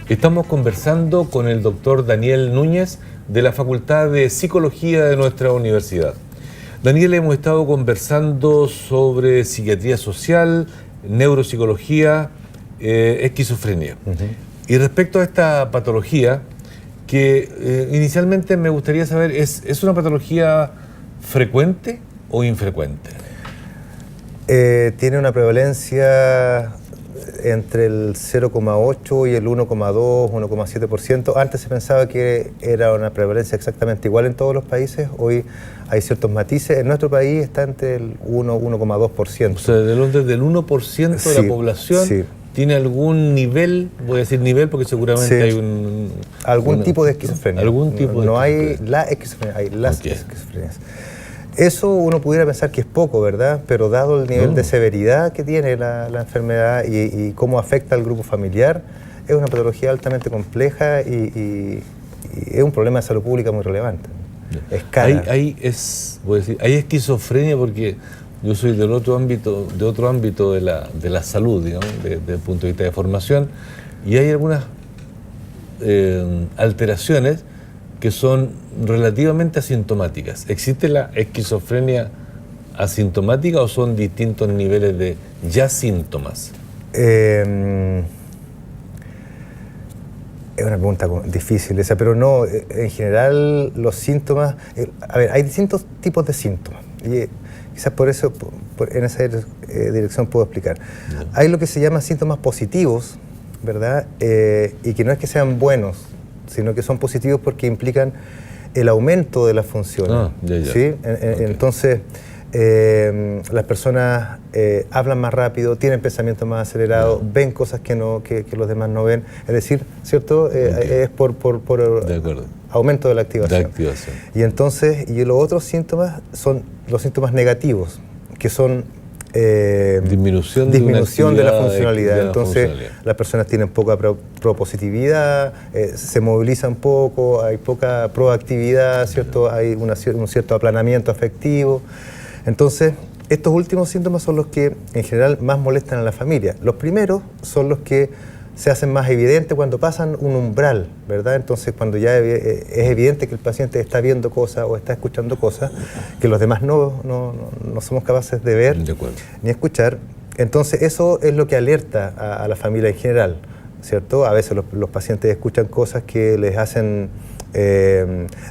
Estamos conversando con el doctor Daniel Núñez de la Facultad de Psicología de nuestra universidad. Daniel, hemos estado conversando sobre psiquiatría social, neuropsicología, esquizofrenia. Y respecto a esta patología, que inicialmente me gustaría saber, ¿es una patología frecuente o infrecuente? Tiene una prevalencia entre el 0,8 y el 1,2, 1,7%. Antes se pensaba que era una prevalencia exactamente igual en todos los países. Hoy hay ciertos matices. En nuestro país está entre el 1 y 1,2%. O sea, del 1% de la población tiene algún nivel, voy a decir nivel porque seguramente hay algún tipo de esquizofrenia. Algún tipo de no hay la esquizofrenia, hay las esquizofrenias. Eso uno pudiera pensar que es poco, ¿verdad? Pero dado el nivel de severidad que tiene la enfermedad y cómo afecta al grupo familiar, es una patología altamente compleja y es un problema de salud pública muy relevante. Es cara. Hay esquizofrenia porque yo soy de otro ámbito de la salud, digamos, desde el punto de vista de formación, y hay algunas alteraciones que son relativamente asintomáticas. ¿Existe la esquizofrenia asintomática o son distintos niveles de ya síntomas? Es una pregunta difícil esa, pero no, en general los síntomas... a ver, hay distintos tipos de síntomas y quizás por eso, en esa dirección puedo explicar. Hay lo que se llama síntomas positivos, ¿verdad? Y que no es que sean buenos, sino que son positivos porque implican el aumento de las funciones. ¿Sí? Entonces, las personas hablan más rápido, tienen pensamientos más acelerados, ven cosas que los demás no ven. Es decir, ¿cierto? Es por aumento de la activación. Y entonces, los otros síntomas son los síntomas negativos, que son disminución de la funcionalidad. Entonces, las personas tienen poca propositividad, se movilizan poco, hay poca proactividad, ¿cierto? Hay un cierto aplanamiento afectivo. Entonces, estos últimos síntomas son los que en general más molestan a la familia. Los primeros son los que se hacen más evidentes cuando pasan un umbral, ¿verdad? Entonces, cuando ya es evidente que el paciente está viendo cosas o está escuchando cosas que los demás no somos capaces de ver ni escuchar, entonces eso es lo que alerta a la familia en general, ¿cierto? A veces los pacientes escuchan cosas que les hacen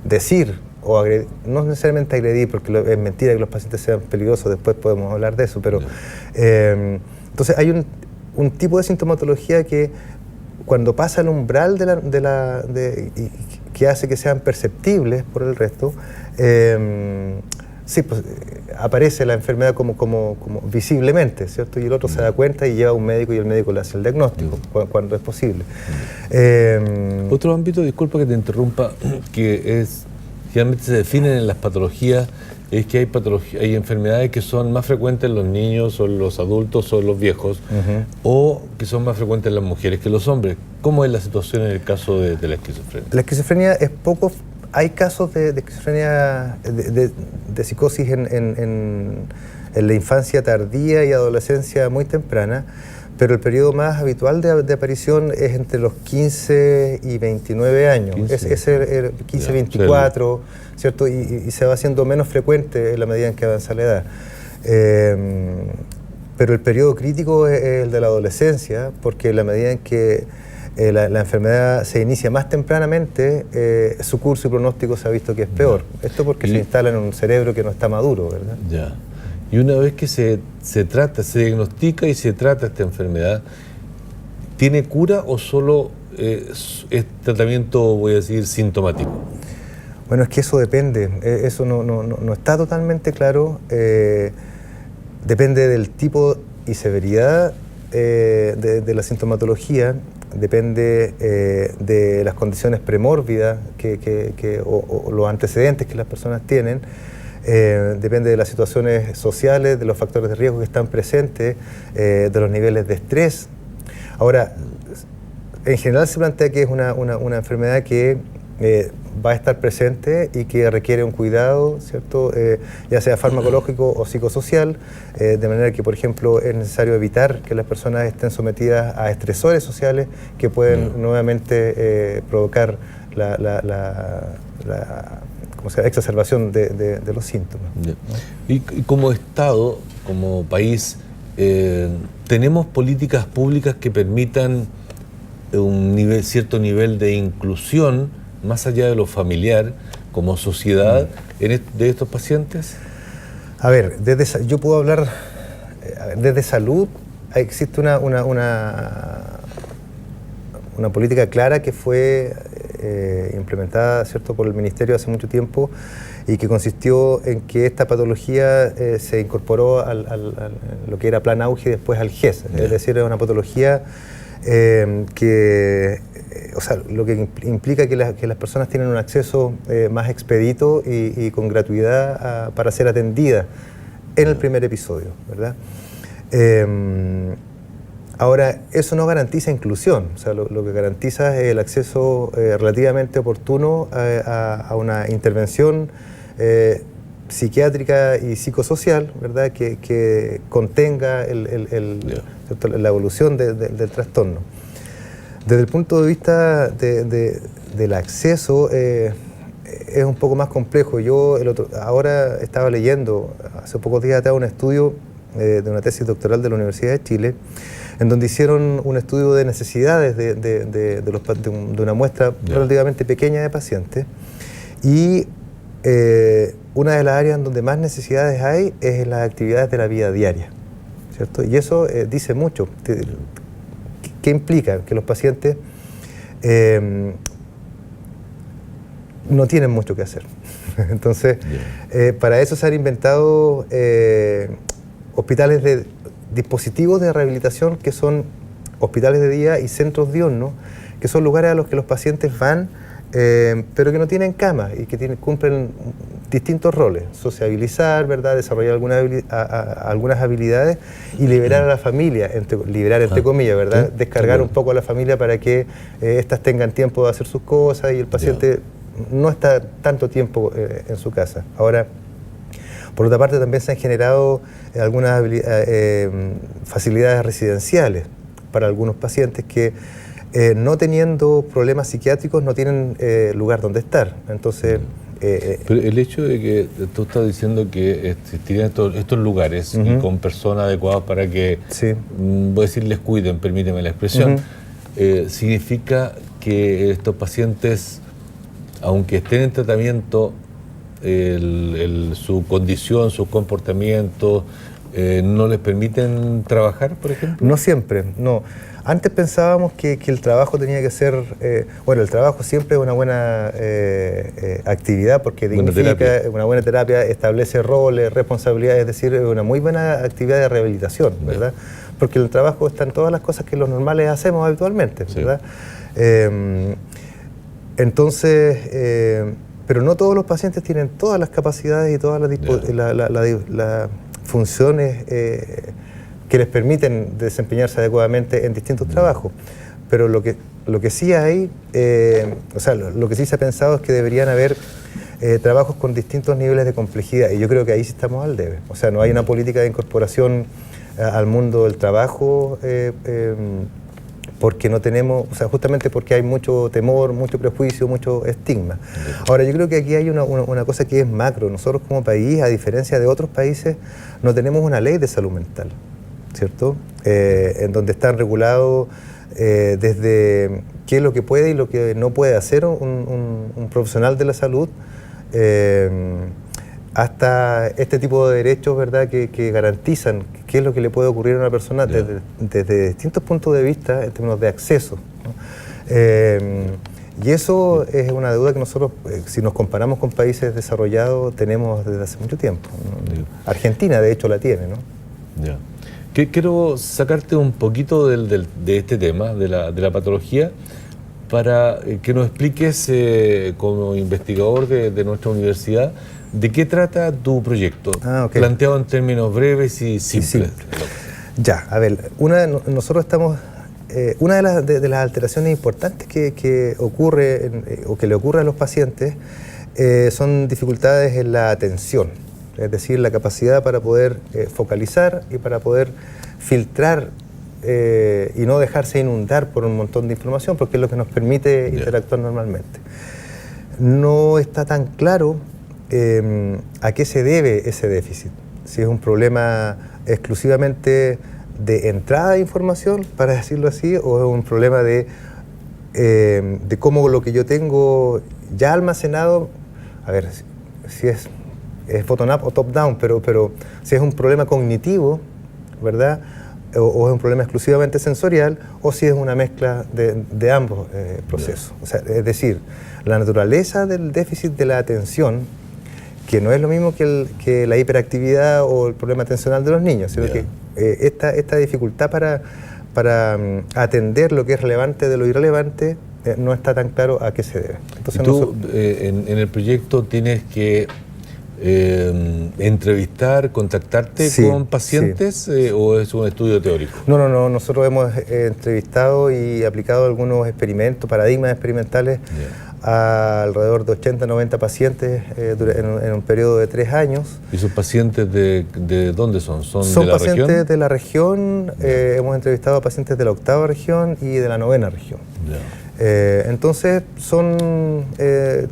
decir o agredir, no necesariamente agredir, porque es mentira que los pacientes sean peligrosos, después podemos hablar de eso, pero entonces hay un tipo de sintomatología que cuando pasa el umbral que hace que sean perceptibles por el resto, pues, aparece la enfermedad como visiblemente, ¿cierto? Y el otro se da cuenta y lleva a un médico y el médico le hace el diagnóstico cuando es posible. Otro ámbito, disculpa que te interrumpa, que generalmente se definen en las patologías, es que hay enfermedades que son más frecuentes en los niños o en los adultos o en los viejos, o que son más frecuentes en las mujeres que en los hombres. ¿Cómo es la situación en el caso de la esquizofrenia? La esquizofrenia es poco... Hay casos de esquizofrenia, de psicosis en la infancia tardía y adolescencia muy temprana, pero el periodo más habitual de aparición es entre los 15 y 29 años. Es el 15-24, ¿cierto? Y se va haciendo menos frecuente en la medida en que avanza la edad. Pero el periodo crítico es el de la adolescencia, porque en la medida en que la enfermedad se inicia más tempranamente, su curso y pronóstico se ha visto que es peor. Esto porque se instala en un cerebro que no está maduro, ¿verdad? Ya. Y una vez que se diagnostica y se trata esta enfermedad, ¿tiene cura o solo es tratamiento, voy a decir, sintomático? Bueno, es que eso depende. Eso no está totalmente claro. Depende del tipo y severidad de la sintomatología, depende de las condiciones premórbidas o los antecedentes que las personas tienen. Depende de las situaciones sociales, de los factores de riesgo que están presentes, de los niveles de estrés. Ahora, en general se plantea que es una enfermedad que va a estar presente y que requiere un cuidado, ¿cierto? Ya sea farmacológico o psicosocial, de manera que, por ejemplo, es necesario evitar que las personas estén sometidas a estresores sociales que pueden nuevamente provocar ¿cómo se llama? Exacerbación de los síntomas. ¿No? Y como Estado, como país, ¿tenemos políticas públicas que permitan cierto nivel de inclusión, más allá de lo familiar, como sociedad, de estos pacientes? A ver, yo puedo hablar desde salud. Existe una política clara que fue implementada, ¿cierto?, por el Ministerio hace mucho tiempo, y que consistió en que esta patología se incorporó a lo que era Plan Auge y después al GES. Es decir, es una patología o sea, lo que implica que las personas tienen un acceso más expedito y con gratuidad para ser atendidas en el primer episodio, ¿verdad? Ahora, eso no garantiza inclusión, o sea, lo que garantiza es el acceso relativamente oportuno a una intervención psiquiátrica y psicosocial, ¿verdad?, que contenga la evolución del trastorno. Desde el punto de vista del acceso, es un poco más complejo. Yo ahora estaba leyendo, hace pocos días atrás, un estudio de una tesis doctoral de la Universidad de Chile, en donde hicieron un estudio de necesidades de una muestra relativamente pequeña de pacientes, y una de las áreas en donde más necesidades hay es en las actividades de la vida diaria, ¿cierto? Y eso dice mucho. ¿Qué implica? Que los pacientes no tienen mucho que hacer. Entonces, para eso se han inventado hospitales de dispositivos de rehabilitación, que son hospitales de día y centros diurnos, que son lugares a los que los pacientes van, pero que no tienen cama y que cumplen distintos roles: sociabilizar, ¿verdad?, desarrollar algunas habilidades y liberar a la familia, liberar entre comillas, ¿verdad?, descargar un poco a la familia para que éstas tengan tiempo de hacer sus cosas y el paciente no está tanto tiempo en su casa. Ahora, por otra parte, también se han generado algunas facilidades residenciales para algunos pacientes que, no teniendo problemas psiquiátricos, no tienen lugar donde estar. Entonces, pero el hecho de que tú estás diciendo que existirían estos lugares y con personas adecuadas para que, voy a decir, les cuiden, permíteme la expresión, significa que estos pacientes, aunque estén en tratamiento, su condición, su comportamiento, ¿no les permiten trabajar, por ejemplo? No siempre, no. Antes pensábamos que el trabajo tenía que ser... bueno, el trabajo siempre es una buena actividad, porque dignifica, una buena terapia, establece roles, responsabilidades, es decir, es una muy buena actividad de rehabilitación, ¿verdad? Porque en el trabajo están todas las cosas que los normales hacemos habitualmente, ¿verdad? Entonces... pero no todos los pacientes tienen todas las capacidades y todas las funciones que les permiten desempeñarse adecuadamente en distintos trabajos. Pero lo que sí hay, o sea, lo que sí se ha pensado es que deberían haber trabajos con distintos niveles de complejidad, y yo creo que ahí sí estamos al debe. O sea, no hay una política de incorporación al mundo del trabajo, porque no tenemos, o sea, justamente porque hay mucho temor, mucho prejuicio, mucho estigma. Ahora, yo creo que aquí hay una cosa que es macro. Nosotros como país, a diferencia de otros países, no tenemos una ley de salud mental, ¿cierto? En donde están regulados desde qué es lo que puede y lo que no puede hacer un profesional de la salud, hasta este tipo de derechos, ¿verdad?, que garantizan qué es lo que le puede ocurrir a una persona desde distintos puntos de vista en términos de acceso, ¿no? Y eso es una deuda que nosotros, si nos comparamos con países desarrollados, tenemos desde hace mucho tiempo, ¿no? Argentina, de hecho, la tiene, ¿no? Quiero sacarte un poquito de este tema, de la patología, para que nos expliques, como investigador de nuestra universidad, ¿de qué trata tu proyecto? Planteado en términos breves y simples. Ya, a ver, nosotros estamos una de las alteraciones importantes que ocurre o que le ocurre a los pacientes son dificultades en la atención, es decir, la capacidad para poder focalizar y para poder filtrar y no dejarse inundar por un montón de información, porque es lo que nos permite interactuar normalmente. No está tan claro a qué se debe ese déficit, si es un problema exclusivamente de entrada de información, para decirlo así, o es un problema de cómo lo que yo tengo ya almacenado, a ver, si es bottom-up o top-down, pero si es un problema cognitivo, ¿verdad?, o es un problema exclusivamente sensorial, o si es una mezcla de ambos procesos. O sea, es decir, la naturaleza del déficit de la atención, que no es lo mismo que la hiperactividad o el problema atencional de los niños, sino que esta dificultad para atender lo que es relevante de lo irrelevante no está tan claro a qué se debe. Entonces, ¿y tú en el proyecto tienes que entrevistar, contactarte con pacientes o es un estudio teórico? No, nosotros hemos entrevistado y aplicado algunos experimentos, paradigmas experimentales a alrededor de 80, 90 pacientes en un periodo de 3 años. ¿Y sus pacientes de dónde son? ¿Son de la región? Son pacientes de la región, hemos entrevistado a pacientes de la 8ª región y de la 9ª región. Entonces son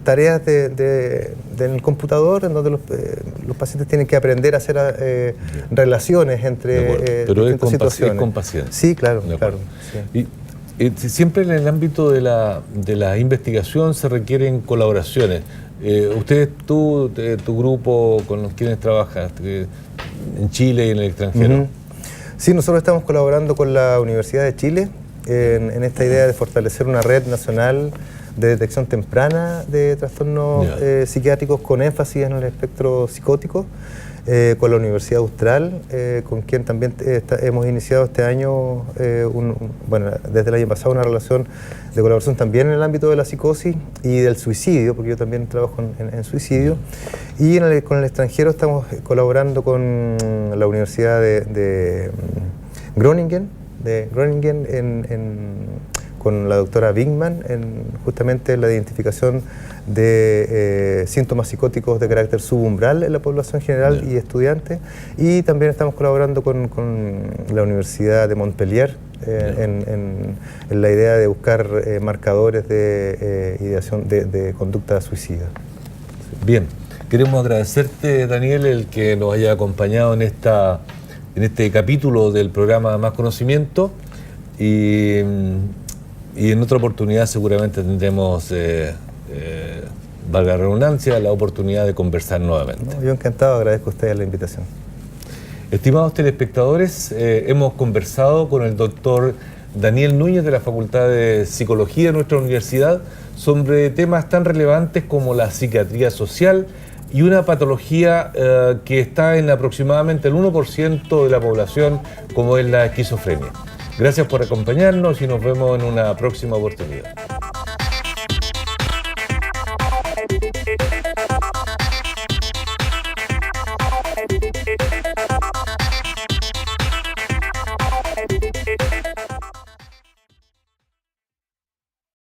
tareas del computador en donde los pacientes tienen que aprender a hacer relaciones entre pero distintas situaciones. Es con pacientes. Sí, claro. Sí. Y siempre en el ámbito de la investigación se requieren colaboraciones. Ustedes, tu grupo con los quienes trabajas en Chile y en el extranjero. Sí, nosotros estamos colaborando con la Universidad de Chile en esta idea de fortalecer una red nacional de detección temprana de trastornos psiquiátricos con énfasis en el espectro psicótico, con la Universidad Austral, con quien también hemos iniciado este año, desde el año pasado, una relación de colaboración también en el ámbito de la psicosis y del suicidio, porque yo también trabajo en suicidio, y con el extranjero estamos colaborando con la Universidad de Groningen, con la doctora Wigman, justamente la identificación de síntomas psicóticos de carácter subumbral en la población general y estudiantes, y también estamos colaborando con la Universidad de Montpellier en la idea de buscar marcadores de ideación de conducta suicida. Bien, queremos agradecerte, Daniel, el que nos haya acompañado en este capítulo del programa Más Conocimiento, y en otra oportunidad seguramente tendremos, valga la redundancia, la oportunidad de conversar nuevamente. Yo encantado, agradezco a ustedes la invitación. Estimados telespectadores, hemos conversado con el doctor Daniel Núñez de la Facultad de Psicología de nuestra universidad sobre temas tan relevantes como la psiquiatría social y una patología que está en aproximadamente el 1% de la población, como es la esquizofrenia. Gracias por acompañarnos y nos vemos en una próxima oportunidad.